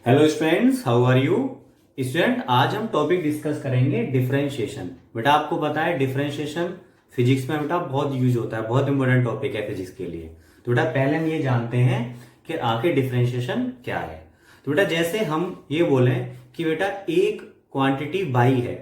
Hello students, how are you. Student, आज हम topic discuss करेंगे डिफरेंशिएशन। बेटा आपको पता है डिफरेंशिएशन फिजिक्स में बेटा बहुत यूज होता है, बहुत इंपॉर्टेंट टॉपिक है फिजिक्स के लिए। तो बेटा पहले हम ये जानते हैं कि आखिर डिफरेंशिएशन क्या है। तो बेटा जैसे हम ये बोलें कि बेटा एक क्वांटिटी बाई है,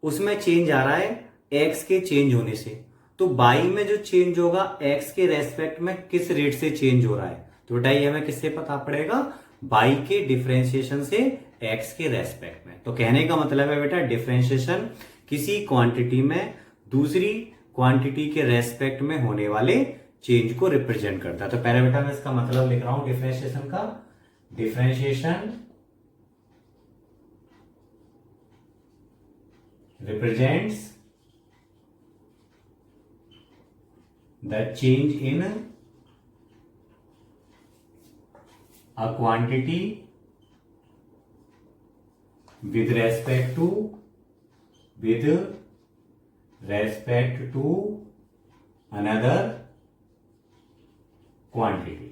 उसमें चेंज आ रहा है एक्स के चेंज होने से, तो बाई में जो चेंज होगा एक्स के रेस्पेक्ट में किस रेट से चेंज हो रहा है। तो बेटा ये हमें किससे पता पड़ेगा, बाई के डिफरेंशिएशन से एक्स के रेस्पेक्ट में। तो कहने का मतलब है बेटा डिफरेंशिएशन किसी क्वांटिटी में दूसरी क्वांटिटी के रेस्पेक्ट में होने वाले चेंज को रिप्रेजेंट करता है। तो पहले बेटा मैं इसका मतलब लिख रहा हूं डिफरेंशिएशन का। Differentiation represents the change in a quantity with respect to another quantity।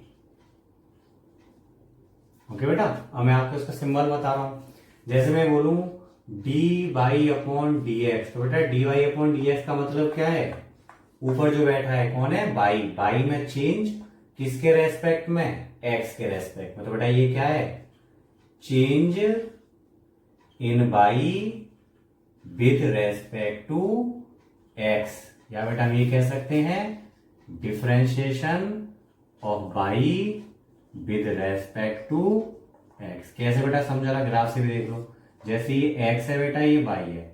Okay बेटा, अब मैं आपको इसका सिंबल बता रहा हूं। जैसे मैं बोलूं d y upon d x, तो बेटा d y upon d x का मतलब क्या है, ऊपर जो बैठा है कौन है, बाई। बाई में चेंज किसके रेस्पेक्ट में, एक्स के रेस्पेक्ट में। तो बेटा ये क्या है, change in y with respect to x, या बेटा हम ये कह सकते हैं differentiation of y with respect to x. कैसे बेटा समझा, ग्राफ से भी देख लो। जैसे ये एक्स है बेटा, ये वाई है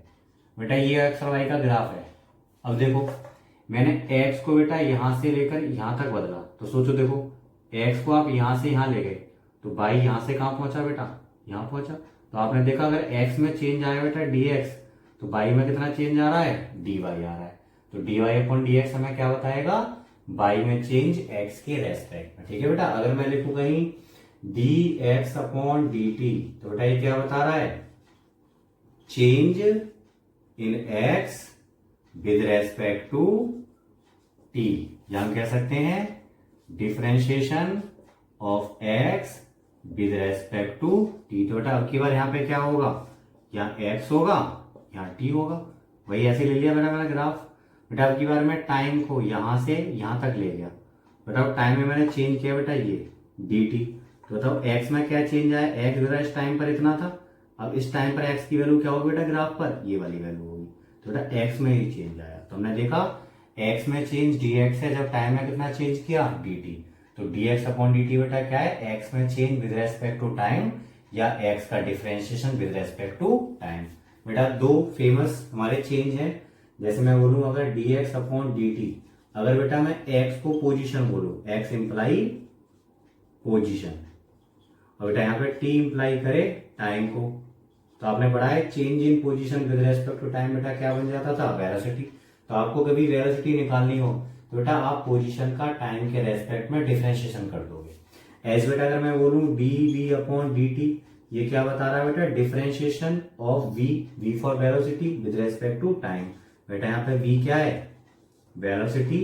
बेटा, ये एक्स और वाई का ग्राफ है। अब देखो मैंने एक्स को बेटा यहां से लेकर यहां तक बदला, तो सोचो देखो एक्स को आप यहां से यहां ले गए तो वाई यहां से कहां पहुंचा बेटा, यहां पहुंचा। तो आपने देखा अगर एक्स में चेंज आया बेटा डी एक्स, तो वाई में कितना चेंज आ रहा है, डी वाई आ रहा है। तो d y upon d x हमें क्या बताएगा, वाई में चेंज एक्स के रेस्पेक्ट में। ठीक है बेटा, अगर मैं लिखूं कहीं d x upon d t, तो बेटा ये क्या बता रहा है, change in x with respect to t, या हम कह सकते हैं differentiation of x with respect to t. तो बेटा अब की बार यहां पे क्या होगा, यहाँ एक्स होगा यहाँ टी होगा, वही ऐसे ले लिया बेटा मैंने ग्राफ। बेटा अब की बार मैं टाइम को यहां से यहां तक ले गया, बेटा टाइम में मैंने चेंज किया बेटा ये डी टी। तो बताओ एक्स में क्या चेंज आया, एक्स बेटा इस टाइम पर इतना था, अब इस टाइम पर एक्स की वैल्यू क्या होगी बेटा ग्राफ पर, ये वाली वैल्यू होगी। तो बेटा एक्स में ही चेंज आया, तो हमने देखा एक्स में चेंज डी एक्स है, जब टाइम में कितना चेंज किया डी टी। तो d x upon d t बेटा क्या है, एक्स में change with respect to time, या एक्स का differentiation with respect to time. बेटा दो फेमस हमारे चेंज है। जैसे मैं बोलूं अगर D x upon d T, अगर बेटा मैं एक्स को पोजिशन बोलूं, एक्स इंप्लाई पोजिशन, और बेटा यहाँ पे टी इंप्लाई करे टाइम को, तो आपने पढ़ा है change in position with respect to time बेटा क्या बन जाता था, वेलोसिटी। तो आपको कभी वेलोसिटी निकालनी हो तो बेटा आप पोजीशन का टाइम के रेस्पेक्ट में डिफरेंशिएशन कर दोगे। एज बेटा अगर मैं बोलूं d v upon d t, ये क्या बता रहा है बेटा, differentiation of v, v for velocity with respect to time. बेटा यहाँ पे वी क्या है, वेलोसिटी,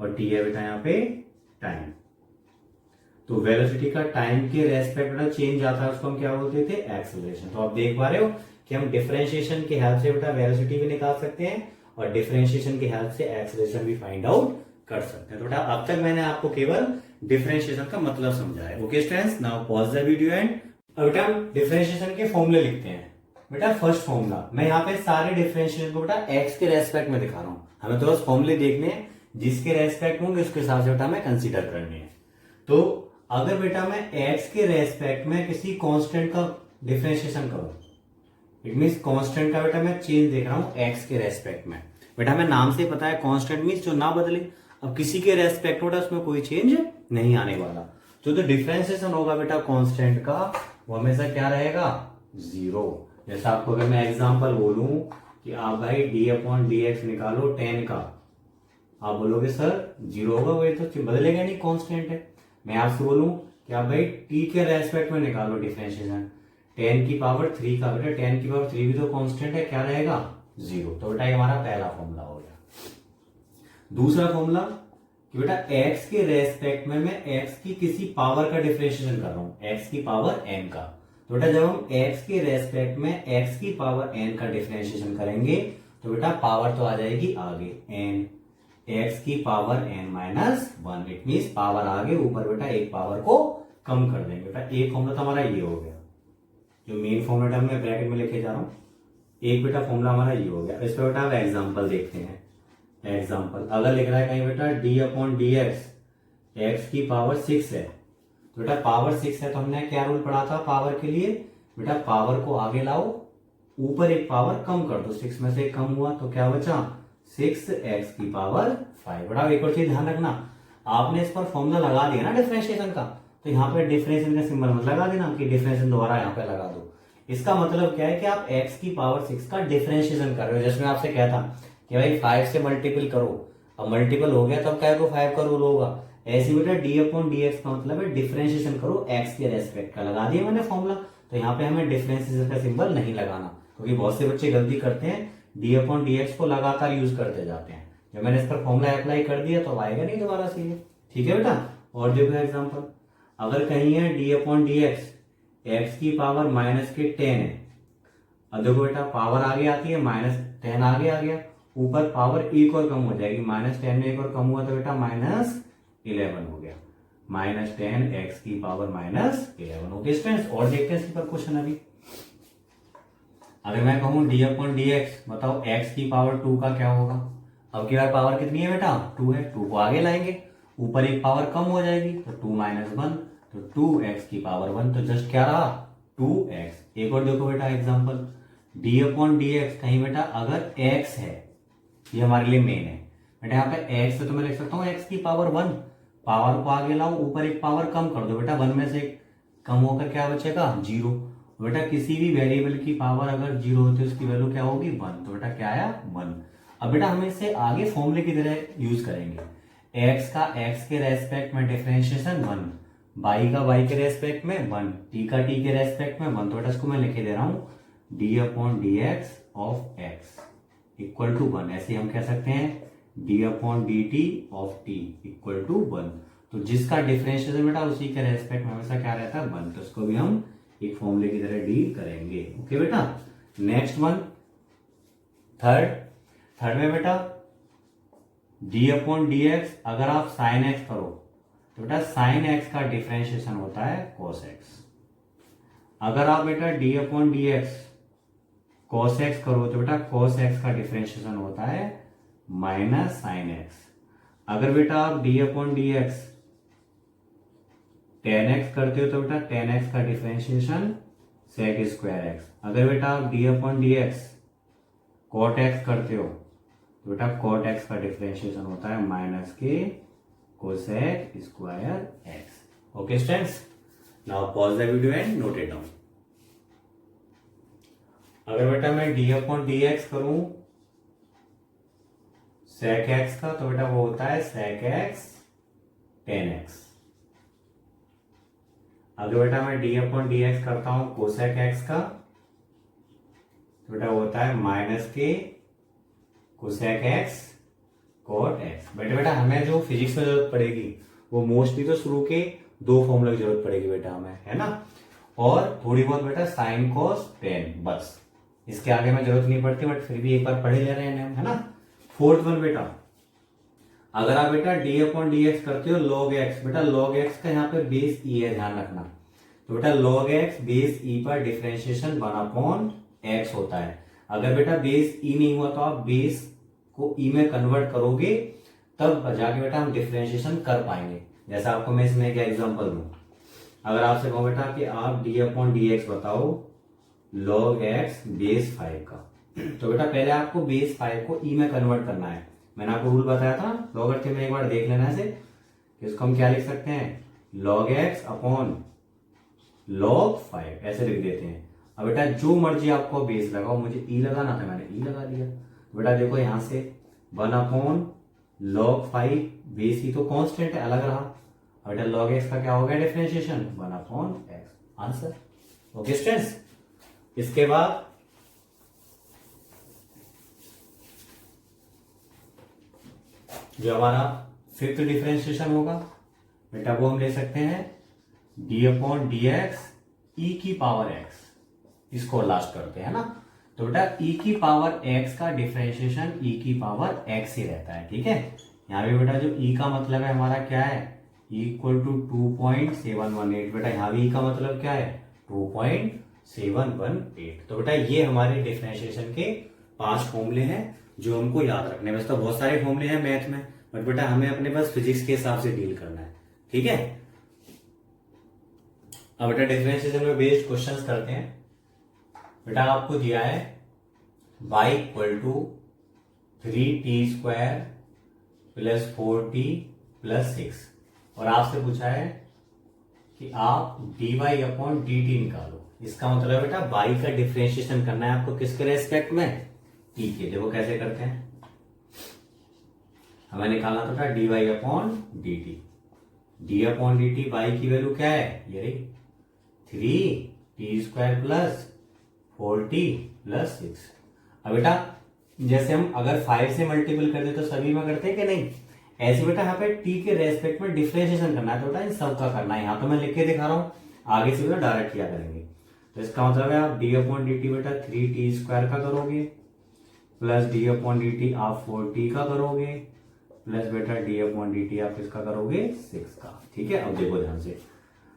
और टी है बेटा यहाँ पे टाइम। तो वेलोसिटी का टाइम के रेस्पेक्ट में चेंज आता है, उसको हम क्या बोलते थे, एक्सेलरेशन। तो आप देख पा रहे हो कि हम डिफरेंशिएशन की हेल्प से बेटा वेलोसिटी भी निकाल सकते हैं, और डिफरेंशिएशन की हेल्प से एक्सेलरेशन भी फाइंड आउट कर सकते हैं। तो बेटा अब तक मैंने आपको केवल डिफरेंशिएशन का मतलब समझाया। Okay students, now pause the video and अब बेटा हम डिफरेंशिएशन के फॉर्मूले लिखते हैं। बेटा फर्स्ट फॉर्मूला, मैं यहाँ पे सारे डिफरेंशिएशन को बेटा एक्स के रेस्पेक्ट में दिखा रहा हूं, हमें तो बस फॉर्मूले देखने हैं, जिसके रेस्पेक्ट होंगे उसके हिसाब से बेटा हमें कंसिडर करने हैं। तो अगर बेटा मैं x के रेस्पेक्ट में किसी कांस्टेंट का डिफरेंशिएशन करूं, इट मींस कांस्टेंट का बेटा मैं चेंज देख रहा हूं x के रेस्पेक्ट में। बेटा हमें नाम से पता है कांस्टेंट मींस जो ना बदले। अब किसी के रेस्पेक्ट में उसमें कोई चेंज नहीं आने वाला, जो डिफरेंशिएशन होगा बेटा कांस्टेंट का, वो हमेशा क्या रहेगा, जीरो। जैसा आपको अगर मैं एग्जाम्पल बोलूं कि आप भाई डी अपॉन डी एक्स निकालो 10 का, आप बोलोगे सर जीरो होगा, वो तो बदलेगा नहीं, कांस्टेंट है। मैं आपसे बोलूं कि आप भाई टी के रेस्पेक्ट में निकालो डिफरेंशिएशन 10 की पावर 3 का, बेटा 10 की पावर 3 भी तो कांस्टेंट है, क्या रहेगा, जीरो। तो बेटा ये हमारा पहला फॉर्मूला हो गया। दूसरा फॉर्मूला कि बेटा x के रेस्पेक्ट में मैं x की किसी पावर का डिफरेंशिएशन कर रहा हूं, x की पावर n का। तो बेटा जब हम x के रेस्पेक्ट में x की पावर n का डिफरेंशिएशन करेंगे तो बेटा पावर तो आ जाएगी आगे n, x की power n minus 1, it mean power आगे, ऊपर बेटा एक पावर को कम कर देंगे। बेटा एक फॉर्मूला तो हमारा ये हो गया, जो मेन फॉर्मूला मैं ब्रैकेट में लिखे जा रहा हूं, एक बेटा फॉर्मूला हमारा ये हो गया। इस पर बेटा अब एग्जांपल देखते हैं। एग्जांपल अगर लिख रहा है कहीं बेटा d अपॉन डी एक्स की पावर 6 है, तो बेटा पावर 6 है तो हमने क्या रूल पढ़ा था पावर के लिए, बेटा पावर को आगे लाओ, ऊपर एक पावर कम कर दो, 6 में से एक कम हुआ तो क्या बचा 6x की पावर 5। बेटा एक और चीज ध्यान रखना, आपने इस पर फॉर्मूला लगा दिया ना डिफरेंशिएशन का, तो यहाँ पे डिफरेंशिएशन का सिंबल मत लगा देना कि डिफरेंशिएशन दोबारा यहाँ पे लगा दो। इसका मतलब क्या है कि आप x की पावर 6 का डिफरेंशिएशन कर रहे हो। जैसे मैं आपसे कहता कि भाई 5 से मल्टीपल करो, अब मल्टीपल हो गया तब क्या को 5 का रूल होगा, ऐसे बेटा d अपॉन डी एक्स का मतलब है डिफरेंशिएशन करो x के रेस्पेक्ट का। लगा दिया मैंने फॉर्मूला, तो यहाँ पे हमें डिफरेंशिएशन का सिंबल नहीं लगाना, क्योंकि बहुत से बच्चे गलती करते हैं, d अपॉन डी एक्स को लगातार यूज करते जाते हैं। जब मैंने इस पर फॉर्मूला अप्लाई कर दिया तो आएगा नहीं दोबारा से ये, ठीक है बेटा। और देखो एग्जाम्पल, अगर कहीं है d अपॉन डी एक्स की पावर माइनस के 10 है, अब देखो बेटा पावर आगे आती है, माइनस 10 आगे आ गया, ऊपर पावर एक और कम हो जाएगी, माइनस 10 में एक और कम हुआ तो बेटा माइनस 11 हो गया, माइनस 10 एक्स की पावर माइनस 11 हो गया स्टूडेंट्स। और देखते हैं इसके पर क्वेश्चन अभी। अगर मैं कहूं d अपॉन डी एक्स, बताओ x की पावर 2 का क्या होगा। अब की बार पावर कितनी है बेटा 2 है, 2 को आगे लाएंगे, ऊपर एक पावर कम हो जाएगी तो 2 माइनस 1, तो 2x की पावर 1, तो जस्ट क्या रहा 2x। एक और देखो बेटा example, d upon d x, कहीं बेटा अगर x है, ये हमारे लिए मेन है बेटा, यहाँ पे x है तो मैं लिख सकता हूँ x की पावर 1, पावर को आगे लाओ, ऊपर एक पावर कम कर दो बेटा, 1 में से कम होकर क्या बचेगा 0। बेटा किसी भी वेरिएबल की पावर अगर 0 होती है उसकी वैल्यू क्या होगी 1, तो बेटा क्या आया 1। अब बेटा हम इसे आगे फॉर्मूले की तरह यूज करेंगे, x का x के रेस्पेक्ट में डिफरेंशिएशन 1, y का y के रेस्पेक्ट में 1, t का t के रेस्पेक्ट में 1, तो बेटा इसको मैं लिखे दे रहा हूं d upon d x of x equal to 1। ऐसे हम कह सकते हैं d upon d t of t equal to 1। तो जिसका डिफरेंशिएशन बेटा उसी के रेस्पेक्ट में हमेशा क्या रहता है 1, तो इसको भी हम एक फॉर्मूले की तरह डील करेंगे। ओके बेटा, नेक्स्ट वन थर्ड में बेटा d अपॉन डी एक्स, अगर आप साइन x करो तो बेटा साइन x का डिफरेंशिएशन होता है cos x। अगर आप बेटा d upon d x cos x करो तो बेटा cos x का डिफरेंशिएशन होता है माइनस साइन x। अगर बेटा आप d upon d x tan x करते हो तो बेटा tan x का डिफरेंशिएशन sec स्क्वायर x। अगर बेटा आप d upon d x cot x करते हो तो बेटा cot x का डिफरेंशिएशन होता है माइनस के cosec square x। Okay students, now pause the video and note it down. अगर बेटा मैं d अपॉन डी एक्स करूं sec x का तो बेटा वो होता है sec x tan x। अगर बेटा मैं d अपॉन डी एक्स करता हूं कोसेक x का तो बेटा वो होता है माइनस के कोसेक x कॉट x। बेटा हमें जो फिजिक्स में जरूरत पड़ेगी वो मोस्टली तो शुरू के 2 फॉर्मूला की जरूरत पड़ेगी बेटा हमें, है ना, और थोड़ी बहुत बेटा साइन कॉस टेन, बस इसके आगे में जरूरत नहीं पड़ती, बट फिर भी एक बार पढ़े ले रहे हैं, है ना। फोर्थ वन बेटा, अगर आप बेटा d अपॉन डी एक्स करते हो log x, बेटा log x का यहाँ पे बेस e है, ध्यान रखना। तो बेटा log x बेस e पर डिफरेंशिएशन 1 अपॉन x होता है। अगर बेटा बेस e नहीं हुआ तो आप बेस को e में कन्वर्ट करोगे तब जाके बेटा हम डिफरेंशिएशन कर पाएंगे। जैसा आपको मैं इसमें एक एग्जांपल दूं, अगर आपसे कहूं बेटा कि आप d अपॉन डी एक्स बताओ log x बेस 5 का, तो बेटा पहले आपको बेस 5 को e में कन्वर्ट करना है। मैंने आपको रूल बताया था लॉगरिथम में, एक बार देख लेना है। इसको हम क्या लिख सकते हैं log x अपॉन log 5, ऐसे लिख देते हैं। अब बेटा जो मर्जी आपको बेस लगाओ, मुझे e लगाना था मैंने e लगा दिया। बेटा देखो यहां से 1 अपॉन log 5, बेस ही तो कांस्टेंट है, अलग रहा। बेटा log x का क्या हो गया differentiation 1 upon x, answer. Okay students, इसके बाद जो हमारा फिफ्थ डिफरेंशिएशन होगा बेटा, वो हम ले सकते हैं डी अपॉन डी एक्स ई की पावर एक्स, इसको लास्ट करते हैं ना। तो बेटा ई की पावर एक्स का डिफरेंशिएशन ई की पावर एक्स ही रहता है, ठीक है। यहाँ पे बेटा जो ई का मतलब है हमारा क्या है, इक्वल टू 2.718। बेटा यहाँ भी ई का मतलब क्या है, 2.718। तो बेटा ये हमारे डिफरेंशिएशन के 5 फॉर्मूले हैं जो हमको याद रखने हैं। वैसे तो बहुत सारे फॉर्मूले हैं मैथ में, बट बेटा हमें अपने पास फिजिक्स के हिसाब से डील करना है, ठीक है। अब बेटा डिफरेंशिएशन में बेस्ड क्वेश्चंस करते हैं। बेटा आपको दिया है y equal to 3t² plus 4t plus 6 और आपसे पूछा है कि आप dy अपॉन dt निकालो। इसका मतलब बेटा y का डिफरेंशिएशन करना है आपको, किसके रेस्पेक्ट में, t के। देखो कैसे करते हैं, हमें निकालना था dy upon dt। d upon dt y की वैल्यू क्या है, ये रही 3t² प्लस 4t प्लस 6। अब बेटा जैसे हम अगर 5 से मल्टीपल कर दे तो सभी में करते हैं कि नहीं, ऐसे बेटा यहाँ पे t के रेस्पेक्ट में डिफरेंशिएशन करना है, तो बेटा इन सब का करना है। यहाँ तो मैं लिख के दिखा रहा हूँ, आगे से बेटा डायरेक्ट किया करेंगे। तो इसका मतलब है आप d अपॉन dt बेटा 3t² का करोगे प्लस d अपॉन dt आप 4t का करोगे प्लस बेटा d अपॉन dt आप किसका करोगे, 6 का, ठीक है। अब देखो ध्यान से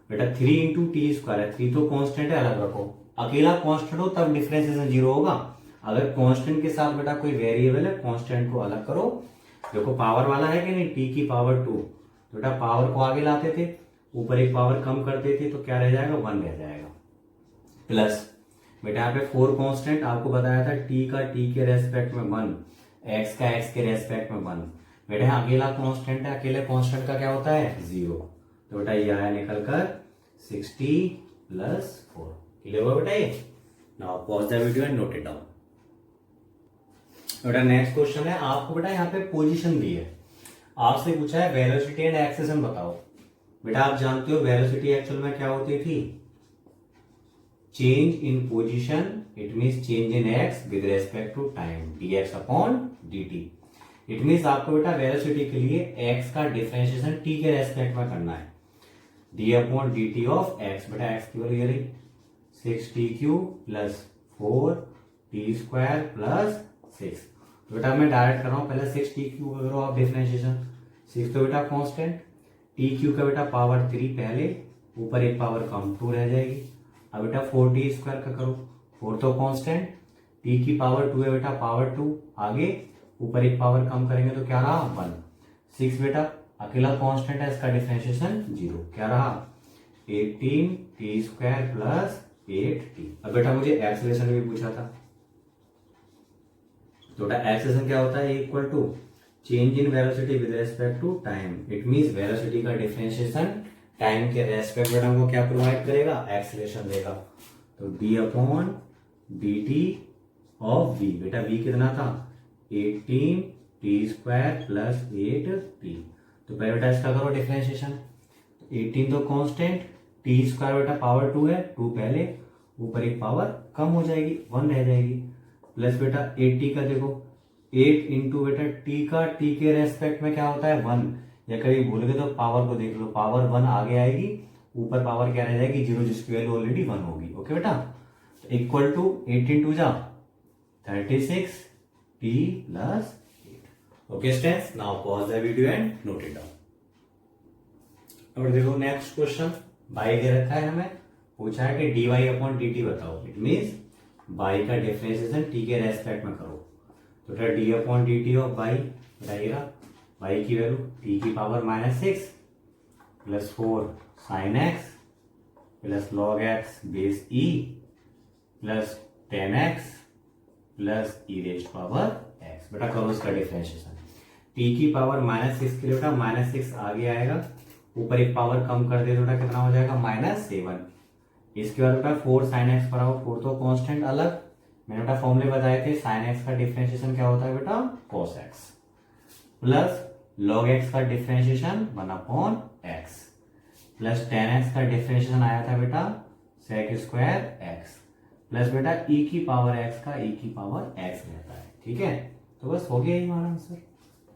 बेटा 3 इंटू टी स्क्वायर है, 3 तो कांस्टेंट है, अलग रखो। अकेला कांस्टेंट हो तब डिफरेंशिएशन 0 होगा, अगर कांस्टेंट के साथ बेटा कोई वेरिएबल है कांस्टेंट को अलग करो। देखो पावर वाला है कि नहीं, t की पावर 2, तो बेटा पावर को आगे लाते थे, ऊपर एक पावर कम करते थे तो क्या रह जाएगा, 1 रह जाएगा। प्लस बेटा यहाँ पे 4 कांस्टेंट आपको बताया था, t का t के रेस्पेक्ट में 1, x का x के रेस्पेक्ट में 1। बेटा यहाँ अकेला कांस्टेंट है, अकेले कांस्टेंट का क्या होता है, 0। तो बेटा ये आया निकल कर 60 प्लस 4। क्लियर हुआ बेटा ये। Now pause the video and note it down. बेटा नेक्स्ट क्वेश्चन है, आपको बेटा यहाँ पे पोजीशन दी है, आपसे पूछा है वेलोसिटी एंड एक्सेलेरेशन बताओ। बेटा आप जानते हो वेलोसिटी एक्चुअल में क्या होती थी, change in position, it means change in x with respect to time, dx upon dt। It means आपको बेटा वेलोसिटी के लिए x का डिफरेंशिएशन t के रेस्पेक्ट में करना है, d upon dt of x। बेटा x की वैल्यू ये रही 6t³ प्लस 4t² प्लस 6। तो बेटा मैं डायरेक्ट कर रहा हूं, पहले 6t³ का करो आप डिफरेंशिएशन, 6 तो बेटा कांस्टेंट, t³ का बेटा पावर 3 पहले, ऊपर एक पावर कम 2 रह जाएगी। अब बेटा 4t² का करो, 4 तो कांस्टेंट, t की पावर 2 है बेटा, पावर 2 आगे, ऊपर एक पावर कम करेंगे तो क्या रहा, 1। 6 बेटा अकेला कांस्टेंट है, इसका डिफरेंशिएशन 0, क्या रहा 18t² प्लस 8t। अब बेटा मुझे एक्सेलरेशन भी पूछा था, तो बेटा एक्सेलरेशन क्या होता है, equal to change in velocity with respect to time. It means velocity का डिफरेंशिएशन टाइम के रेस्पेक्ट में हमको क्या प्रोवाइड करेगा, एक्सेलरेशन देगा। तो d upon dt of v, बेटा v कितना था 18t² प्लस 8t। तो पहले बेटा इसका करो डिफरेंशिएशन, 18 तो कांस्टेंट, t² बेटा पावर 2 है, 2 पहले, ऊपर एक पावर कम हो जाएगी, 1 रह जाएगी। प्लस बेटा 8t का देखो, 8 इंटू बेटा t का t के रेस्पेक्ट में क्या होता है, 1, या कभी भूल गए तो पावर को देख लो, पावर 1 आगे आएगी, ऊपर पावर क्या रह जाएगी 0, जिसकी वैल्यू ऑलरेडी 1 होगी। ओके बेटा, इक्वल टू 18 टू जा 36 t plus 8। Okay students, now pause the video and note it down. और देखो नेक्स्ट क्वेश्चन, बाई दे रखा है, हमें पूछा है कि dy अपॉन dt बताओ। इट मींस बाई का डिफरेंशिएशन t के रेस्पेक्ट में करो। तो बेटा d upon dt of by, बताइएगा बाई की वैल्यू t की power -6 plus 4 sin x plus log x base e plus 10x plus e raised power x। बेटा करो इसका डिफरेंशिएशन, t की पावर -6 के लिए बेटा -6 आगे आएगा, ऊपर एक पावर कम कर दे तो बेटा कितना हो जाएगा, -7। इसके बाद बेटा 4 sin x पर आओ, 4 तो कांस्टेंट अलग, मैंने बेटा फॉर्मूले बताए थे, sin x का डिफरेंशिएशन क्या होता है बेटा, cos x plus log x का differentiation 1 upon x plus 10x का डिफरेंशिएशन आया था बेटा sec² x प्लस बेटा e की पावर x का e की पावर x रहता है। ठीक है, तो बस हो गया ही हमारा आंसर।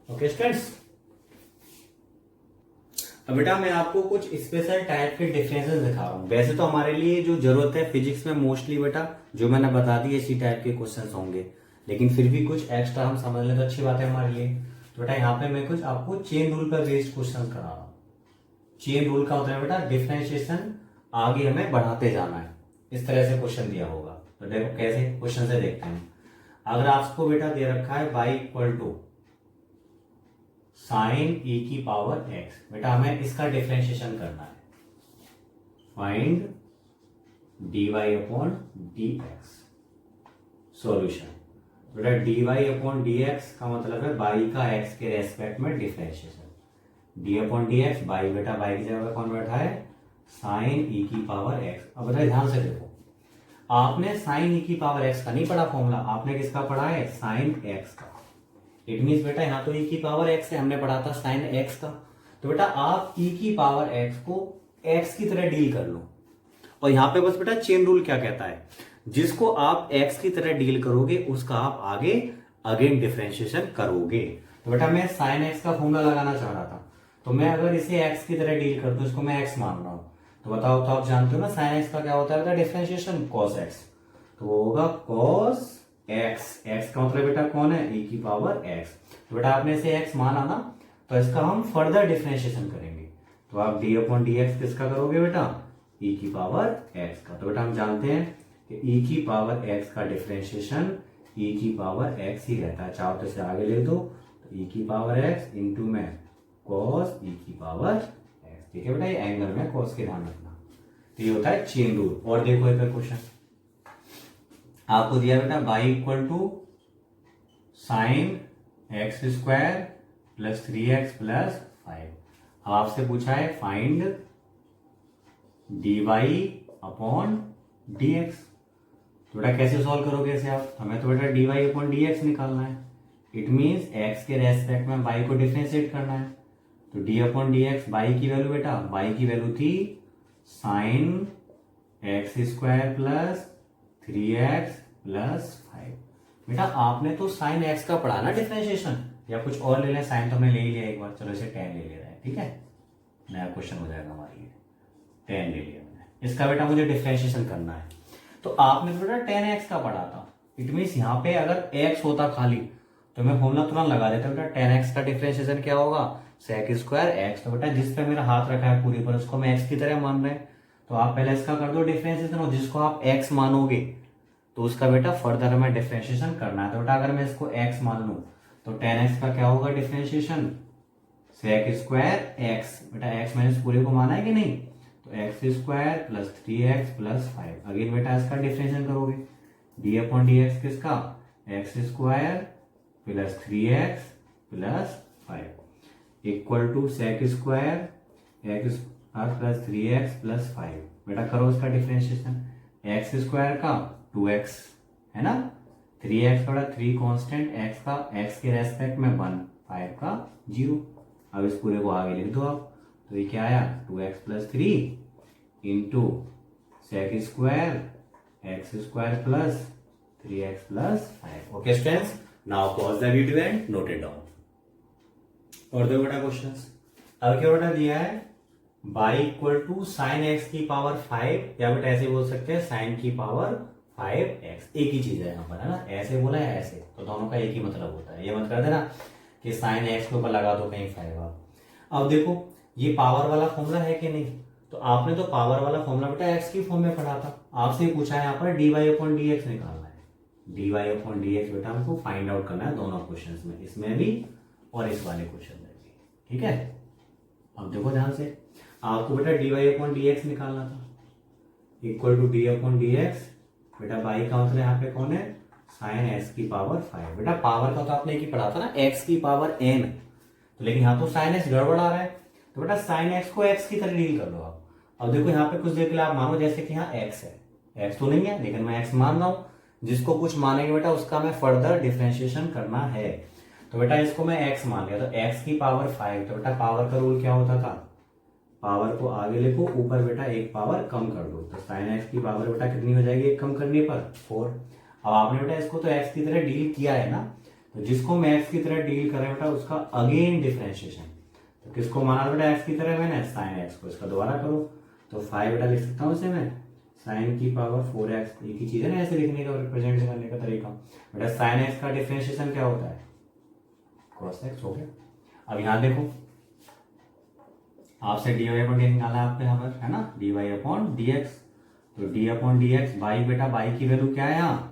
ओके स्टूडेंट्स, अब बेटा मैं आपको कुछ स्पेशल टाइप के डिफरेंसेस दिखा रहा हूँ। वैसे तो हमारे लिए जो जरूरत है फिजिक्स में मोस्टली बेटा जो मैंने बता दी इसी टाइप के क्वेश्चंस होंगे, लेकिन फिर भी कुछ एक्स्ट्रा हम समझ लें तो अच्छी बात है हमारे लिए। तो बेटा यहाँ पे मैं कुछ आपको चेन रूल पर बेस्ड क्वेश्चन करा रहा हूँ। चेन रूल का होता है बेटा डिफरेंशिएशन आगे हमें बढ़ाते जाना है, इस तरह से क्वेश्चन दिया होगा। तो देखो कैसे क्वेश्चन से देखते हैं। अगर आपको बेटा दे रखा है y equal to sine e की पावर x, बेटा हमें इसका डिफरेंशिएशन करना है। Find dy upon dx। Solution बेटा dy अपॉन dx का मतलब है y का x के रेस्पेक्ट में differentiation. D upon d x, by बेटा बाई की जगह कौन बैठा है साइन ई की पावर एक्स। अब बेटा ध्यान से देखो, आपने साइन ई की पावर एक्स का नहीं पढ़ा फॉर्मूला, आपने किसका पढ़ा है साइन एक्स का। इट मीन्स बेटा यहाँ तो ई की पावर एक्स है, हमने पढ़ा था साइन एक्स का। तो बेटा आप ई की पावर एक्स को एक्स की तरह डील कर लो। और यहाँ पे बस बेटा चेन रूल क्या कहता है, जिसको आप एक्स की तरह डील करोगे उसका आप आगे अगेन डिफरेंशिएशन करोगे। तो बेटा मैं साइन एक्स का फॉर्मूला लगाना चाह रहा था, तो मैं अगर इसे x की तरह डील करता हूं, इसको मैं x मान रहा हूं, तो बताओ तो आप जानते हो ना साइन x का क्या होता है डिफरेंशिएशन cos x। तो वो होगा cos x। x का मतलब बेटा कौन है e की पावर x। तो बेटा आपने इसे x माना ना, तो इसका हम फर्दर डिफरेंशिएशन करेंगे। तो आप d अपॉन डी एक्स किसका करोगे बेटा e की पावर x का। तो बेटा हम जानते हैं कि e की पावर x का डिफरेंशिएशन e की पावर x ही रहता है। चाहो तो इसे आगे लिख दो, तो e की पावर x इंटू में cos e की पावर x। ठीक है बेटा, ये एंगल में cos के ध्यान रखना। तो ये होता है चेन रूल। और देखो एक क्वेश्चन आपको दिया बेटा y equal to sine x square plus 3x plus 5। अब आपसे पूछा है फाइंड dy अपॉन dx। तो बेटा कैसे सॉल्व करोगे इसे आप, हमें तो बेटा dy अपॉन dx निकालना है। इट मीन्स x के रेस्पेक्ट में y को डिफरेंशिएट करना है। तो d upon d x, by की वैल्यू बेटा y की वैल्यू थी sign x square plus 3x plus 5। बेटा आपने तो साइन x का पढ़ा ना डिफरेंशिएशन, या कुछ और ले लें, साइन तो हमने ले ही लिया एक बार, चलो इसे tan ले रहा है। ठीक है, नया क्वेश्चन हो जाएगा हमारे लिए। tan ले लिया मैंने, इसका बेटा मुझे डिफरेंशिएशन करना है। तो आपने तो बेटा tan x का पढ़ा था। इट मीन्स यहाँ पे अगर x होता खाली तो मैं फॉर्मूला तुरंत लगा देता बेटा tan x का डिफरेंशिएशन क्या होगा sec स्क्वायर x। तो बेटा जिस पे मेरा हाथ रखा है पूरी पर उसको मैं x की तरह मान रहे हैं, तो आप पहले इसका कर दो डिफरेंशिएशन, और जिसको आप x मानोगे तो उसका बेटा फर्दर हमें डिफरेंशिएशन करना है। तो बेटा अगर मैं इसको x मान लूं तो tan x का क्या होगा डिफरेंशिएशन sec स्क्वायर x। बेटा x मैंने इस पूरे को माना है कि नहीं, तो x square plus 3x plus 5। Again बेटा इसका डिफरेंशिएशन करोगे, डी अपॉन डी एक्स किसका x square plus 3x plus 5 equal to sec square x plus 3x plus 5। बेटा करो इसका डिफरेंशिएशन, एक्स स्क्वायर का 2x है ना, 3x का 3 कांस्टेंट, x का x के रेस्पेक्ट में 1, 5 का 0। अब इस पूरे को आगे लिख दो आप, तो ये क्या आया 2x plus 3 into sec square x square plus 3x plus 5। Okay students, now pause the video and note it down. और दो बेटा क्वेश्चंस। अब क्या बेटा दिया है y equal to sine x की पावर 5, या बेटा ऐसे बोल सकते हैं साइन की पावर 5x। एक ही चीज है यहाँ पर, है ना, ऐसे बोला है ऐसे, तो दोनों का एक ही मतलब होता है। ये मत कर देना कि साइन एक्स के ऊपर लगा दो कहीं 5 आप। अब देखो ये पावर वाला फॉर्मूला है कि नहीं, तो आपने तो पावर वाला फॉर्मूला बेटा x की फॉर्म में पढ़ा था। आपसे पूछा है यहाँ पर dy अपॉन dx निकालना है। dy अपॉन dx बेटा हमको फाइंड आउट करना है दोनों क्वेश्चंस में, इसमें भी और इस वाले क्वेश्चन में भी। ठीक है, अब देखो ध्यान से, आपको बेटा dy अपॉन dx निकालना था, equal to d upon dx। बेटा y का मतलब यहाँ पे कौन है साइन x की पावर 5। बेटा पावर का तो आपने एक ही पढ़ा था ना x की पावर n, तो लेकिन यहाँ तो साइन x गड़बड़ आ रहा है, तो बेटा साइन x को x की तरह डील कर लो आप। अब देखो यहाँ पे कुछ देर के लिए आप मानो जैसे कि यहाँ x है, x तो नहीं है लेकिन मैं x मान रहा हूँ, जिसको कुछ मानेंगे बेटा उसका मैं फर्दर डिफरेंशिएशन करना है। तो बेटा इसको मैं x मान लिया, तो x की पावर 5। तो बेटा पावर का रूल क्या होता था, पावर को आगे लिखो, ऊपर बेटा एक पावर कम कर दो, तो साइन x की पावर बेटा कितनी हो जाएगी एक कम करने पर 4। अब आपने बेटा इसको तो x की तरह डील किया है ना, तो जिसको मैं x की तरह डील कर रहा हूं बेटा उसका अगेन डिफरेंशिएशन। तो किसको माना बेटा एक्स की तरह मैंने, साइन एक्स को, इसका दोबारा करो तो 5 बेटा लिख सकता हूँ इसे मैं साइन की पावर 4x, एक ही चीज है ना ऐसे लिखने का रिप्रेजेंट करने का तरीका। बेटा साइन एक्स का डिफरेंशिएशन क्या होता है, cos x हो गया। अब यहाँ देखो आपसे dy अपॉन डी निकालना है आपको यहाँ पर, है ना, dy अपॉन dx, तो d अपॉन dx बाई, बेटा बाई की वैल्यू क्या है यहाँ,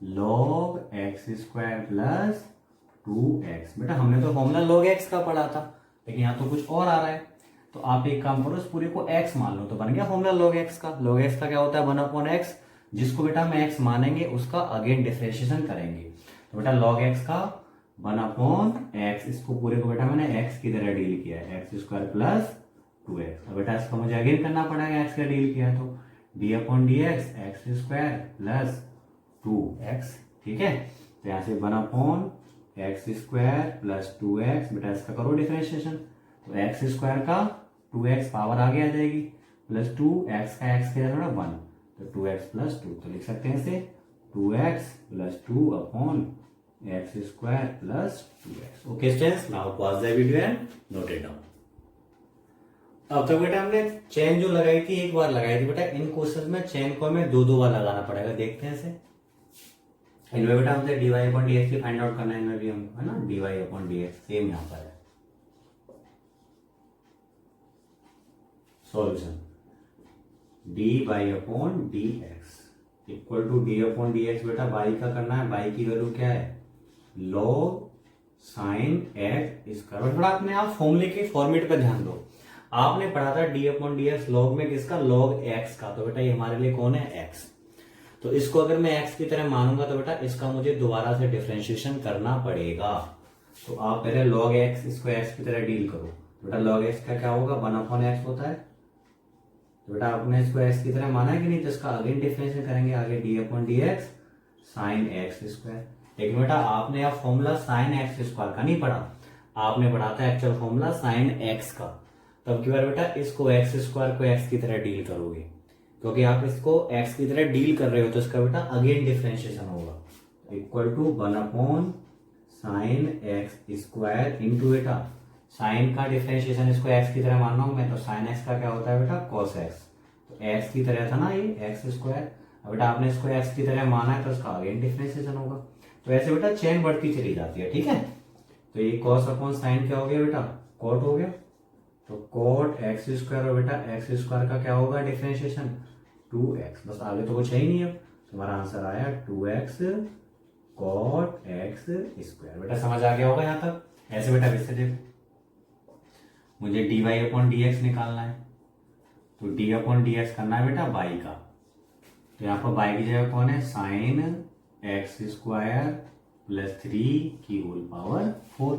log x square plus 2x। बेटा हमने तो फॉर्मूला log x का पढ़ा था, लेकिन यहाँ तो कुछ और आ रहा है, तो आप एक काम करो इस पूरे को x मान लो, तो बन गया फॉर्मूला log x का। log x का क्या होता है 1 अपॉन x, जिसको बेटा हम x मानेंगे उसका अगेन डिफरेंशिएशन करेंगे। तो बेटा log x का 1 अपॉन x, इसको पूरे को बेटा मैंने x की तरह डील किया है, एक्स स्क्वायर प्लस 2x। अब बेटा इसका मुझे अगेन करना पड़ेगा, x का डील किया है तो d upon d x x square plus 2x, ठीक है। तो यहाँ से 1 upon x square plus 2x, बेटा इसका करो डिफरेंशिएशन, तो एक्स स्क्वायर का 2x पावर आगे आ जाएगी प्लस 2, x का x किया थोड़ा 1, तो 2x प्लस 2, तो लिख सकते हैं इसे 2x plus 2 upon x square plus 2x। Okay students, now pause the video and note it down. अब तक बेटा हमने चेन जो लगाई थी एक बार लगाई थी बेटा, इन क्वेश्चन में चेन को हमें 2 बार लगाना पड़ेगा, देखते हैं इसे। इनमें बेटा हमसे dy अपॉन dx की फाइंड आउट करना है, इनमें भी हम, है ना, dy अपॉन dx सेम यहाँ पर है। Solution dy upon dx equal to d upon dx, बेटा y का करना है, y की वैल्यू क्या है log साइन x स्क्वायर। थोड़ा अपने आप फॉर्मूले के फॉर्मेट पे ध्यान दो, आपने पढ़ा था d अपॉन dx log में किसका, log x का, तो बेटा ये हमारे लिए कौन है x, तो इसको अगर मैं x की तरह मानूंगा तो बेटा इसका मुझे दोबारा से डिफरेंशिएशन करना पड़ेगा। तो आप पहले log x इसको x की तरह डील करो, तो बेटा log x का क्या होगा 1 अपॉन x होता है, तो बेटा आपने इसको x की तरह माना है कि नहीं, तो इसका अगेन डिफरेंशिएशन करेंगे आगे d upon dx sign x square. लेकिन बेटा आपने अब फॉर्मूला साइन एक्स स्क्वायर का नहीं पढ़ा, आपने पढ़ा था एक्चुअल फॉर्मूला साइन एक्स का, तब की बार बेटा इसको एक्स स्क्वायर को एक्स की तरह डील करोगे, क्योंकि आप इसको x की तरह डील कर रहे हो तो इसका बेटा अगेन डिफरेंशिएशन होगा equal to 1 upon sine x square into बेटा साइन का डिफरेंशिएशन, इसको x की तरह मानना हूं मैं, तो साइन x का क्या होता है बेटा cos x, तो x की तरह था ना ये x स्क्वायर, अब बेटा आपने इसको x की तरह माना है तो इसका अगेन डिफरेंशिएशन होगा। तो ऐसे बेटा चेन बढ़ती चली जाती है, ठीक है। तो ये cos अपॉन साइन क्या हो गया बेटा, cot हो गया, तो cot x स्क्वायर, और बेटा x स्क्वायर का क्या होगा डिफरेंशिएशन 2x, बस आगे तो कुछ है ही नहीं। अब तुम्हारा आंसर आया 2x cot x स्क्वायर। बेटा समझ आ गया होगा यहाँ तक। ऐसे बेटा इससे देखो, मुझे dy अपॉन dx निकालना है, तो d अपॉन dx करना है बेटा y का, तो यहाँ पर y की जगह कौन है, साइन एक्स स्क्वायर प्लस 3 की होल पावर 4।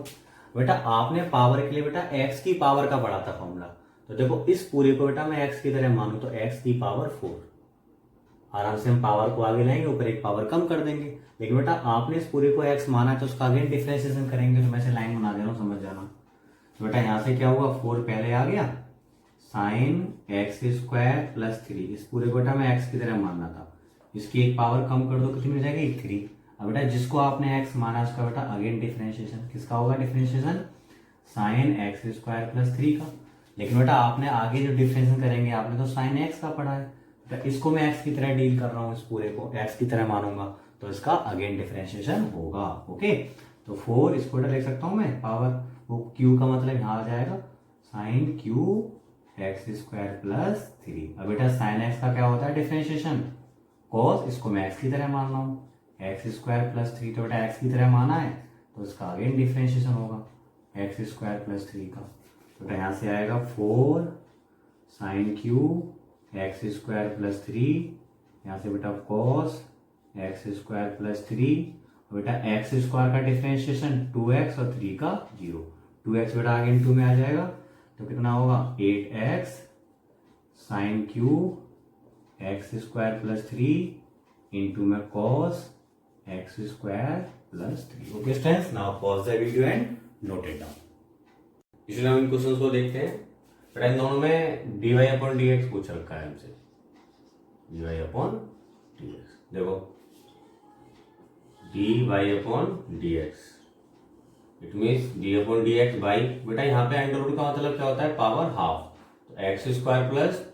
बेटा आपने पावर के लिए बेटा x की पावर का पढ़ा था फॉर्मूला, तो देखो इस पूरे को बेटा मैं x की तरह मानू तो x की पावर 4, आराम से हम पावर को आगे लाएंगे, ऊपर एक पावर कम कर देंगे। लेकिन बेटा आपने इस पूरे को x माना है तो उसका अगेन डिफरेंशिएशन करेंगे, तो मैं से लाइन बना दे रहा हूँ, समझ जाना। तो बेटा यहाँ से क्या हुआ, 4 पहले आ गया, साइन एक्स स्क्वायर प्लस 3, इस पूरे को बेटा मैं x की तरह मानना था, इसकी एक पावर कम कर दो कितनी मिल जाएगी 3। अब बेटा जिसको आपने x माना उसका बेटा अगेन डिफरेंशिएशन, किसका होगा differentiation, sign x square plus 3 का। लेकिन बेटा आपने आगे जो डिफरेंशिएशन करेंगे, आपने तो साइन x का पढ़ा है, बेटा इसको मैं x की तरह डील कर रहा हूँ, इस पूरे को x की तरह मानूंगा तो इसका अगेन डिफरेंशिएशन होगा। ओके, तो 4 इसको बेटा लिख सकता हूँ मैं पावर, वो q का मतलब यहाँ आ जाएगा sine q x square plus 3। अब बेटा साइन एक्स का क्या होता है डिफरेंशिएशन, cos, इसको मैं x की तरह मान रहा हूँ, एक्स स्क्वायर प्लस 3, तो बेटा x की तरह माना है तो इसका अगेन डिफरेंशिएशन होगा एक्स स्क्वायर प्लस 3 का। तो बेटा यहाँ से आएगा 4 sine cube x square plus 3, यहाँ से बेटा cos एक्स स्क्वायर प्लस 3, बेटा एक्स स्क्वायर का डिफरेंशिएशन 2x और 3 का 0, 2x बेटा अगेन 2 में आ जाएगा, तो कितना होगा 8x sine cube x square plus 3 into में cos x square plus 3। Okay students, now pause the video and note it down. इसलिए हम इन क्वेश्चंस को देखते हैं। बेटा इन दोनों में dy अपॉन dx पूछ रखा है हमसे, dy अपॉन dx, देखो dy upon dx it means D upon d x by, बेटा यहाँ पे अंडर रूट का मतलब क्या होता है, पावर हाफ, तो x square plus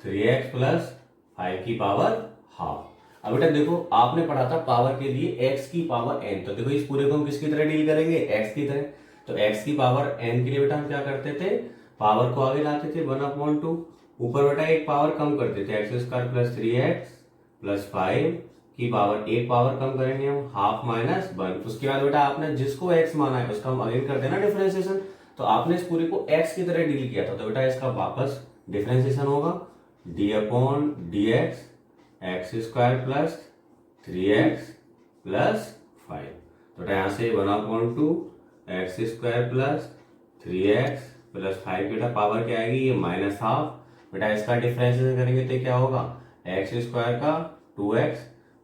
3x plus 5 की पावर हाफ। अब बेटा देखो आपने पढ़ा था पावर के लिए x की पावर n, तो देखो इस पूरे को हम किसकी तरह डील करेंगे, x की तरह। तो x की पावर n के लिए बेटा हम क्या करते थे, पावर को आगे लाते थे 1/2, ऊपर बेटा एक पावर कम करते थे, x square plus 3x plus 5 की पावर, एक पावर कम करेंगे हम हाफ माइनस 1। उसके बाद बेटा आपने जिसको x माना है उसका हम अगेन कर देना डिफरेंशिएशन, तो आपने इस पूरे को x की तरह डील किया था, तो बेटा इसका वापस डिफरेंशिएशन होगा D upon d x, x square plus 3x plus 5, तो बेटा यहाँ से 1/2 x square plus 3x plus 5, बेटा पावर क्या आएगी, ये माइनस हाफ, बेटा इसका डिफरेंशिएशन करेंगे तो क्या होगा, एक्स स्क्वायर का 2x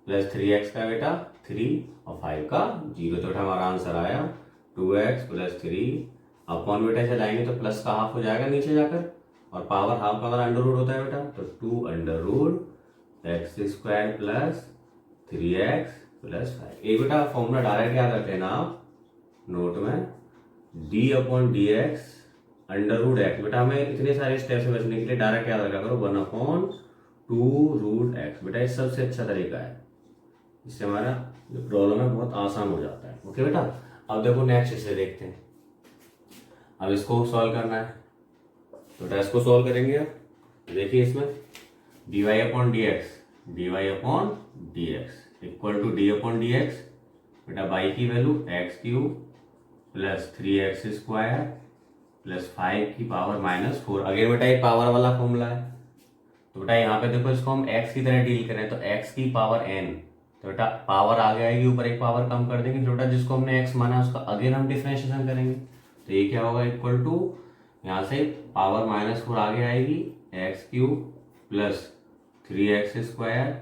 प्लस 3x का बेटा 3 और 5 का 0, तो बेटा हमारा आंसर आया 2x प्लस 3 अपॉन, बेटा इसे लाएंगे तो प्लस का हाफ हो जाएगा नीचे जाकर, और पावर हाफ का अगर अंडर रूट होता है बेटा तो 2 under root x square plus 3x plus 5। एक बेटा फॉर्मूला डायरेक्ट याद रख लेना आप नोट में, d upon d x under root x, बेटा हमें इतने सारे स्टेप से बचने के लिए डायरेक्ट याद रखा करो 1/2 रूट एक्स, बेटा ये सबसे अच्छा तरीका है, इससे हमारा जो प्रॉब्लम है बहुत आसान हो जाता है। ओके बेटा, अब देखो नेक्स्ट इसे देखते हैं, अब इसको सॉल्व करना है, तो बेटा इसको सॉल्व करेंगे। अब देखिए इसमें d y upon d x equal to d upon d x, बेटा बाई की value x cube plus 3x square plus 5 की पावर माइनस 4, अगेन बेटा ये पावर वाला फॉर्मूला है, तो बेटा यहाँ पे देखो इसको हम x की तरह डील करें तो x की पावर n, तो बेटा पावर आगे आएगी, ऊपर एक पावर कम कर देंगे, बेटा जिसको हमने x माना उसका अगेन हम डिफरेंशिएशन करेंगे, तो ये क्या होगा इक्वल टू, यहाँ से पावर -4 आगे आएगी, x cube plus 3x square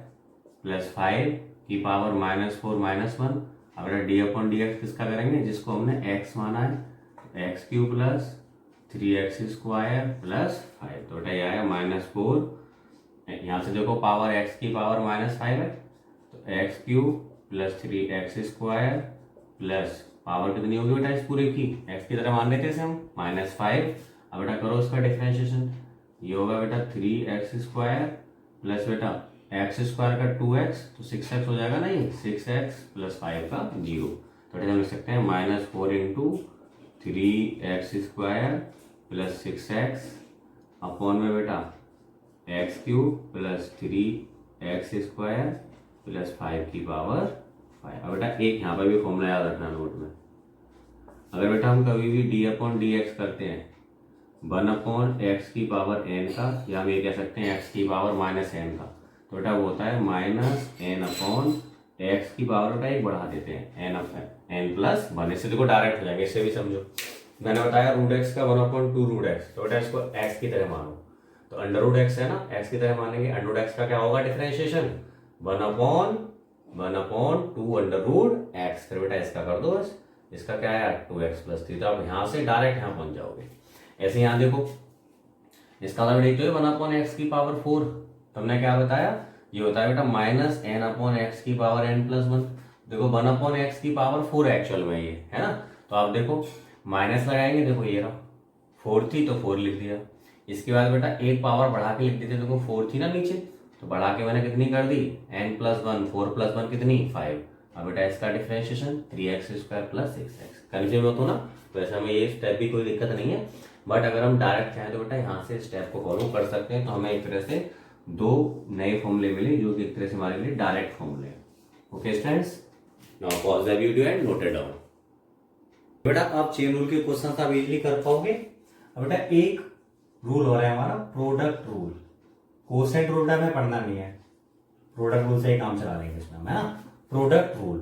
plus 5 की पावर -4 -1। अब डी अपॉन डी एक्स किसका करेंगे, जिसको हमने x माना है, x cube plus 3x square plus 5, तो बेटा ये आया -4, यहाँ से देखो पावर x की पावर -5 है, तो x cube plus 3x square plus power कितनी होगी बेटा इस पूरे की, x की तरह मान लेते हैं हम -5। अब बेटा करो उसका डिफरेंशिएशन, ये होगा बेटा 3x स्क्वायर प्लस बेटा एक्स स्क्वायर का 2x, तो 6x हो जाएगा ना, ये 6x प्लस 5 का 0, तो बेटा हम लिख सकते हैं -4 into 3x square plus 6x upon में बेटा x cube plus 3x square plus 5 की पावर 5। अब बेटा एक यहाँ पर भी फॉर्मूला याद रखना नोट में, अगर बेटा हम कभी भी डी अपॉन डी एक्स करते हैं 1/x की पावर n का, या हम ये कह सकते हैं x की पावर -n का, तो बेटा वो होता है -n/x की पावर बेटा एक बढ़ा देते हैं n+1, इससे देखो डायरेक्ट हो जाएंगे, इससे भी समझो, मैंने बताया रूट एक्स का 1/2 रूट एक्स, तो बेटा इसको x की तरह मानो, तो अंडर रूट एक्स है ना, x की तरह मानेंगे, अंडर रूट एक्स का क्या होगा डिफरेंशिएशन 1/2 अंडर रूट एक्स, फिर बेटा इसका कर दो बस, इसका क्या है 2x प्लस 3, तो आप यहाँ से डायरेक्ट यहाँ पहुंच जाओगे। ऐसे यहाँ देखो इसका मतलब देख लो 1/x की पावर 4, तुमने क्या बताया, ये होता है बेटा -n/x की पावर n+1, देखो 1/x की पावर 4 एक्चुअल में ये है ना, तो आप देखो माइनस लगाएंगे, देखो ये रहा 4 थी तो 4 लिख दिया, इसके बाद बेटा एक पावर बढ़ा के लिख देते, देखो 4 थी ना नीचे, तो बढ़ा के मैंने कितनी कर दी n+1, 4+1 कितनी 5। अब बेटा इसका differentiation 3x square plus 6x, confuse मत हो ना, तो ऐसा में ये स्टेप भी कोई दिक्कत नहीं है, बट अगर हम डायरेक्ट चाहें तो बेटा यहाँ से स्टेप को फॉलो कर सकते हैं, तो हमें एक तरह से 2 नए फॉर्मूले मिले जो कि एक तरह से हमारे लिए डायरेक्ट फॉर्मूले हैं। Okay students, now pause the video and note it down. बेटा आप चेन रूल के क्वेश्चन आप इजीली कर पाओगे। अब बेटा एक रूल हो रहा है हमारा प्रोडक्ट रूल, कोसेंट रूल हमें पढ़ना नहीं है, प्रोडक्ट रूल से ही काम चला लेंगे इसमें, है ना, प्रोडक्ट रूल।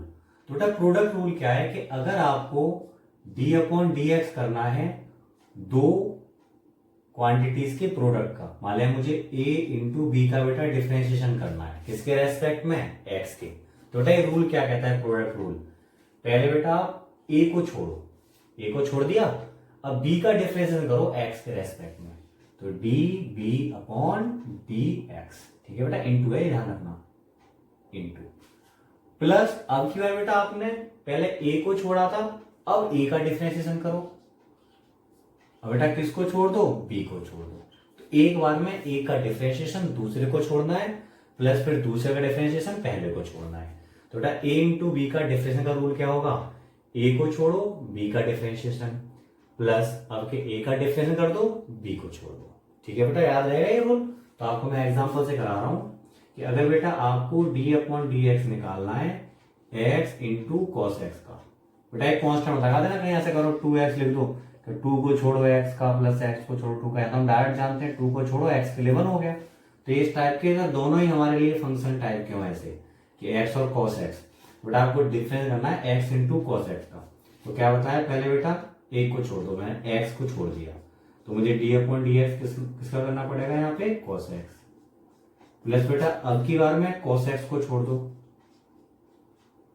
तो बेटा प्रोडक्ट रूल क्या है कि अगर आपको डी अपॉन डी एक्स करना है दो क्वांटिटीज के प्रोडक्ट का, मान लिया मुझे a इंटू बी का बेटा डिफरेंशिएशन करना है, किसके रेस्पेक्ट में, x के, तो बेटा ये रूल क्या कहता है प्रोडक्ट रूल, पहले बेटा आप a को छोड़ो, a को छोड़ दिया, अब b का डिफरेंशिएशन करो x के रेस्पेक्ट में, तो d b upon d x, ठीक है बेटा, इंटू है ध्यान रखना, इंटू प्लस अब की बार बेटा आपने पहले a को छोड़ा था अब ए का डिफरेंशिएशन करो। अब बेटा किसको छोड़ दो, बी को छोड़ दो। तो एक बार में ए का डिफरेंशिएशन दूसरे को छोड़ना है, प्लस फिर दूसरे का डिफरेंशिएशन पहले को छोड़ना है। तो बेटा ए इंटू बी का डिफरेंशिएशन का रूल क्या होगा, ए को छोड़ो बी का डिफरेंशिएशन, प्लस अब के ए का डिफरेंशिएशन कर दो बी को छोड़ दो। ठीक है बेटा, याद रहेगा ये रूल। तो आपको मैं एग्जांपल से करा रहा हूं कि अगर बेटा आपको डी अपॉन डी एक्स निकालना है एक्स इंटू कॉस एक्स का, बेटा एक कॉन्स्टेंट लगा देना, कहीं ऐसे करो 2x लिख दो, तो 2 को छोड़ो x का प्लस x को छोड़ो 2 का, हम डायरेक्ट जानते हैं 2 को छोड़ो x के लिए 1 हो गया। तो इस टाइप के दोनों ही हमारे लिए फंक्शन टाइप के हैं ऐसे कि x और cos x, बेटा आपको डिफरेंस करना है x इंटू कॉस एक्स का। तो क्या बताया पहले बेटा, एक को छोड़ दो, मैंने x को छोड़ दिया, तो मुझे डी अपॉन डी एक्स किसका करना पड़ेगा यहाँ पे, cos x, प्लस बेटा अब की बार में cos x को छोड़ दो,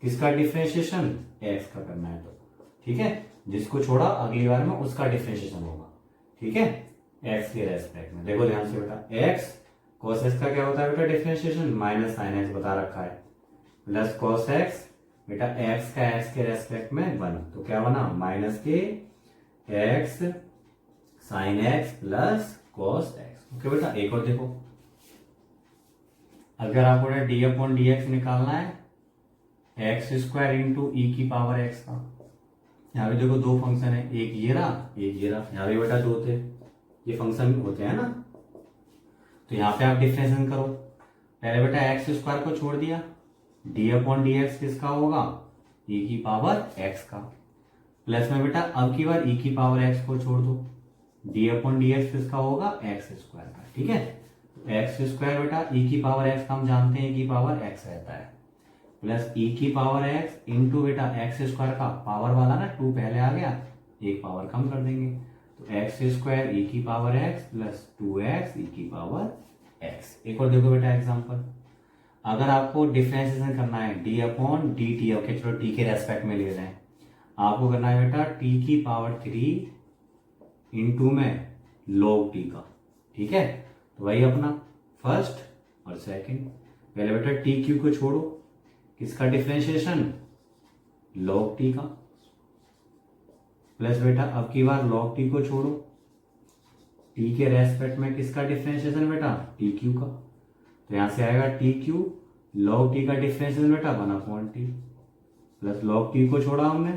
किसका डिफरेंशिएशन, x का करना है। तो ठीक है, जिसको छोड़ा अगली बार में उसका डिफरेंशिएशन होगा। ठीक है, x के रेस्पेक्ट में। देखो ध्यान से बेटा, x cos x का क्या होता है बेटा डिफरेंशिएशन, माइनस साइन x बता रखा है, प्लस cos x बेटा x का x के रेस्पेक्ट में 1, तो क्या बना माइनस के x sine x plus cos x। Okay बेटा, एक और देखो, अगर आपको डी अपॉन डी एक्स निकालना है एक्स स्क्वायर इंटू ई की पावर एक्स का, यहाँ पे देखो दो फंक्शन है, एक ये रहा एक ये रहा, यहाँ पे बेटा जो होते ये फंक्शन होते हैं ना, तो यहाँ पे आप डिफरेंशिएशन करो। पहले बेटा एक्स स्क्वायर को छोड़ दिया, डी अपॉन डी एक्स किसका होगा, ई की पावर एक्स का, प्लस में बेटा अब की बार ई की पावर एक्स को छोड़ दो, डी अपॉन डी एक्स किसका होगा, एक्स स्क्वायर का। ठीक है, एक्स स्क्वायर बेटा ई की पावर एक्स का हम जानते हैं, ई की पावर एक्स रहता है, प्लस ई की पावर एक्स इंटू बेटा एक्स स्क्वायर का पावर वाला ना 2 पहले आ गया, एक पावर कम कर देंगे, तो एक्स स्क्वायर ई की पावर एक्स प्लस 2x ई की पावर एक्स। एक और देखो बेटा एग्जांपल, अगर आपको डिफरेंशिएशन करना है D upon d T, okay चलो टी के रेस्पेक्ट में ले रहे हैं, आपको करना है बेटा टी की पावर 3 इंटू में log टी का। ठीक है, तो वही अपना फर्स्ट और सेकंड, पहले बेटा टी क्यू को छोड़ो, किसका डिफरेंशिएशन, log टी का, प्लस बेटा अब की बार log टी को छोड़ो, टी के रेस्पेक्ट में किसका डिफरेंशिएशन बेटा, टी क्यू का, तो यहां से आएगा टी क्यू, log टी का डिफरेंशिएशन बेटा 1/t, प्लस log टी को छोड़ा हमने,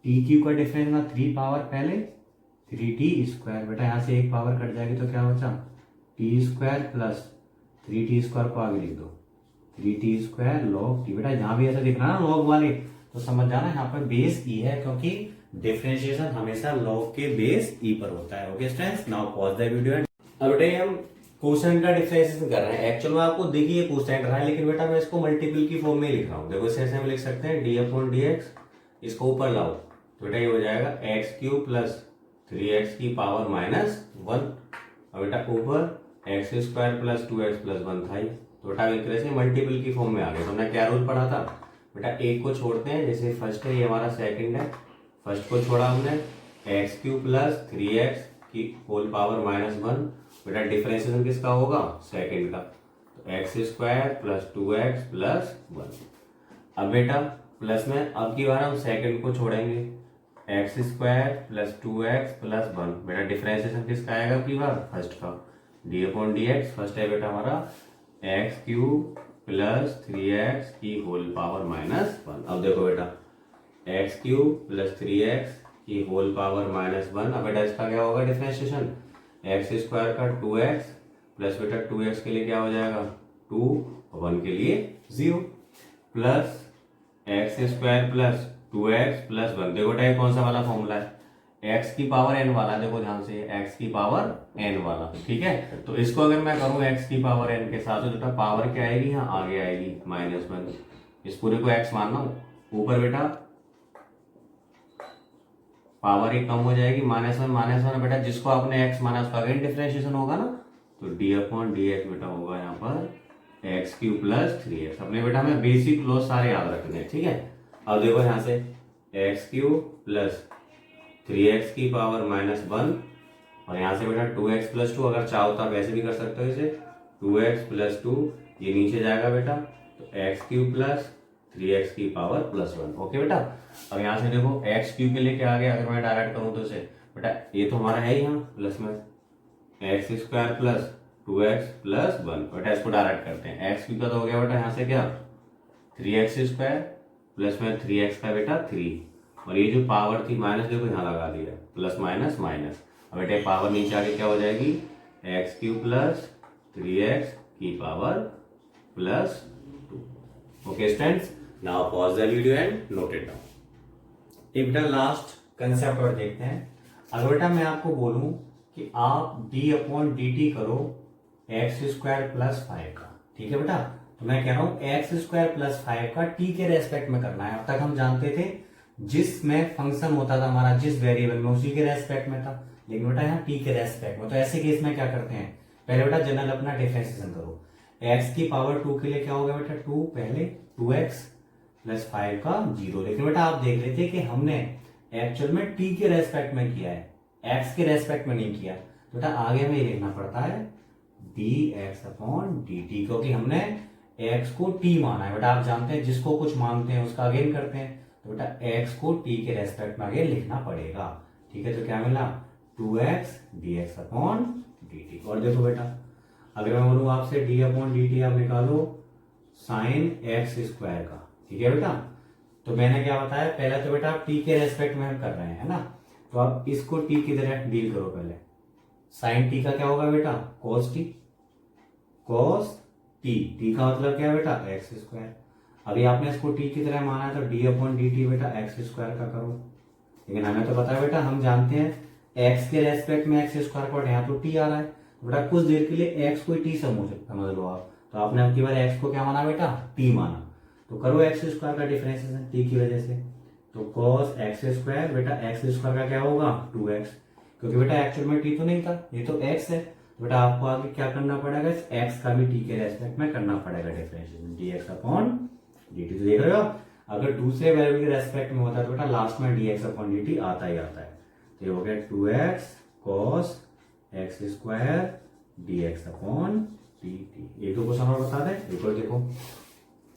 टी क्यू का डिफरेंशिएशन 3 पावर पहले 3t स्क्वायर, बेटा यहां से एक पावर कट जाएगी तो क्या बचा, T square plus 3t square को आगे लिख दो, 3t स्क्वायर log टी। बेटा जहां भी ऐसा दिख रहा है ना log वाले, तो समझ जाना यहाँ पर बेस ई है, क्योंकि डिफरेंशिएशन हमेशा log के बेस ई पर होता है। Okay students, now pause the video. अब बेटा हम क्वेश्चन का डिफरेंशिएशन कर रहे हैं, एक्चुअल में आपको देखिए क्वेश्चन रहा है, लेकिन बेटा मैं इसको मल्टीपल की फॉर्म में लिख रहा हूँ। देखो इसे ऐसे हम लिख सकते हैं डी अपॉन डी एक्स, इसको ऊपर लाओ तो बेटा ये हो जाएगा एक्स क्यूब प्लस 3x की पावर माइनस 1, और बेटा ऊपर x square plus 2x plus 1 था, तो बेटा एक तरह से मल्टीपल की फॉर्म में आ गया। तो हमने क्या रूल पढ़ा था बेटा, एक को छोड़ते हैं, जैसे फर्स्ट है ये हमारा सेकंड है, फर्स्ट को छोड़ा हमने एक्स क्यूब प्लस 3x की होल पावर माइनस 1, बेटा डिफरेंशिएशन किसका होगा, सेकंड का, तो x square plus 2x plus 1। अब बेटा प्लस में अब की बार हम सेकंड को छोड़ेंगे, x square plus 2x plus 1, बेटा डिफरेंशिएशन किसका आएगा अब की बार, फर्स्ट का, D upon d x, first है बेटा हमारा एक्स क्यूब प्लस 3x की होल पावर माइनस 1। अब देखो बेटा एक्स क्यूब प्लस 3x की होल पावर माइनस 1, अब बेटा इसका क्या होगा डिफरेंशिएशन, एक्स स्क्वायर का 2x प्लस बेटा 2x के लिए क्या हो जाएगा 2, 1 के लिए 0, plus x square plus 2x plus 1। देखो बेटा ये कौन सा वाला फॉर्मूला है, x की पावर n वाला, देखो ध्यान से x की पावर n वाला। ठीक है, तो इसको अगर मैं करूं x की पावर n के साथ, तो बेटा पावर क्या आएगी, यहाँ आगे आएगी -1, इस पूरे को x मानना हूं, ऊपर बेटा पावर ही कम हो जाएगी -1 बेटा, जिसको आपने x माना उसका अगेन डिफरेंशिएशन होगा ना, तो डी अपॉन डी एक्स बेटा होगा यहाँ पर एक्स क्यूब प्लस 3x। अपने बेटा हमें बेसिक लॉ सारे याद रखने हैं। ठीक है, अब देखो यहाँ से एक्स क्यूब प्लस 3x की पावर -1, और यहाँ से बेटा 2x प्लस 2, अगर चाहो तो आप ऐसे भी कर सकते हो इसे, 2x प्लस 2 ये नीचे जाएगा बेटा, तो एक्स क्यूब प्लस 3x की पावर प्लस 1। ओके बेटा, अब यहाँ से देखो एक्स क्यू के लिए क्या आ गया, अगर मैं डायरेक्ट करूँ तो इसे बेटा ये तो हमारा है ही यहाँ प्लस में x square plus 2x plus 1। बेटा इसको डायरेक्ट करते हैं, एक्स क्यू का तो हो गया बेटा यहाँ से क्या 3x स्क्वायर प्लस में 3x का बेटा 3, और ये जो पावर थी माइनस देखो यहाँ लगा दिया प्लस माइनस माइनस। अब बेटा पावर नीचे आके क्या हो जाएगी एक्स क्यू प्लस 3x की power plus 2। Okay students, now pause the video and note it down. एक बेटा लास्ट कंसेप्ट और देखते हैं। अगर बेटा मैं आपको बोलूं कि आप d अपॉन डी टी करो एक्स स्क्वायर प्लस 5 का, ठीक है बेटा, तो मैं कह रहा हूं एक्स स्क्वायर प्लस 5 का t के रेस्पेक्ट में करना है। अब तक हम जानते थे जिसमें फंक्शन होता था हमारा जिस वेरिएबल में उसी के रेस्पेक्ट में था, लेकिन बेटा यहाँ t के रेस्पेक्ट में। तो ऐसे केस में क्या करते हैं, पहले बेटा जनरल अपना डिफरेंशिएशन करो। x की पावर 2 के लिए क्या होगा बेटा 2, पहले 2x प्लस 5 का 0। लेकिन बेटा आप देख लेते कि हमने एक्चुअल में t के रेस्पेक्ट में किया है, x के रेस्पेक्ट में नहीं किया। तो बेटा आगे हमें लिखना पड़ता है dx अपॉन dt, क्योंकि हमने x को t माना है। बेटा आप जानते हैं जिसको कुछ मानते हैं उसका अगेन करते हैं, तो बेटा x को t के रेस्पेक्ट में अगेन लिखना पड़ेगा। ठीक है, तो क्या मिला 2x dx अपॉन dt। और देखो बेटा अगर मैं बोलूँ आपसे d अपॉन dt आप निकालो साइन एक्स स्क्वायर का, ठीक है बेटा, तो मैंने क्या बताया पहले तो बेटा आप t के रेस्पेक्ट में हम कर रहे हैं, है ना, तो आप इसको t की तरह डील करो। पहले साइन t का क्या होगा बेटा cos t, cos t का मतलब क्या है बेटा एक्स स्क्वायर। अभी आपने इसको t की तरह माना है तो d अपॉन डी टी बेटा एक्स स्क्वायर का करो। लेकिन हमें तो पता है बेटा, हम जानते हैं x के रेस्पेक्ट में एक्स स्क्वायर का, यहाँ तो t आ रहा है, बेटा कुछ देर के लिए x को t समझ लो आप, तो आपने अब की बार x को क्या माना बेटा t माना, तो करो एक्स स्क्वायर का डिफरेंशिएशन t की वजह से, तो cos एक्स स्क्वायर बेटा एक्स स्क्वायर का क्या होगा 2x, क्योंकि बेटा एक्चुअल में t तो नहीं था, ये तो x है। बेटा आपको आगे क्या करना पड़ेगा, x का भी t के रेस्पेक्ट में करना पड़ेगा डिफरेंशिएशन dx अपॉन dt। तो देख रहे हो आप, अगर दूसरे वेरिएबल के रेस्पेक्ट में होता है तो बेटा लास्ट में dx अपॉन dt आता ही आता है। तो ये हो गया 2x cos x square dx upon dt। एक तो क्वेश्चन और बता दें, एक और देखो,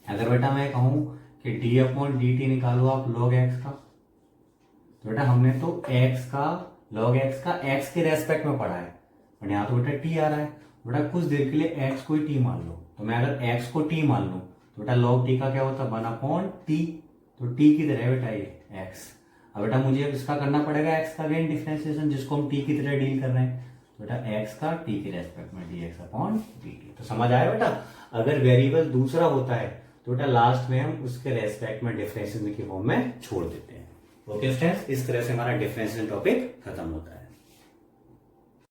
अगर बेटा मैं कहूं कि d अपॉन dt निकालो आप log x का, तो बेटा हमने तो x का log x का x के रेस्पेक्ट में पढ़ा है, और यहाँ तो बेटा t आ रहा है। बेटा कुछ देर के लिए x को t मान लो, तो मैं अगर x को t मान लूं तो बेटा log t का क्या होता है 1 अपॉन t, तो t की तरह बेटा ये x। अब बेटा मुझे इसका करना पड़ेगा x का अगेन डिफरेंशिएशन, जिसको हम t की तरह डील कर रहे हैं, तो बेटा x का t के रेस्पेक्ट में dx अपॉन dt। तो समझ आया बेटा, अगर वेरिएबल दूसरा होता है तो बेटा लास्ट में हम उसके रेस्पेक्ट में डिफरेंशिएशन की फॉर्म में छोड़ देते हैं। ओके स्टूडेंट्स, इस तरह से हमारा डिफरेंशिएशन टॉपिक खत्म होता है।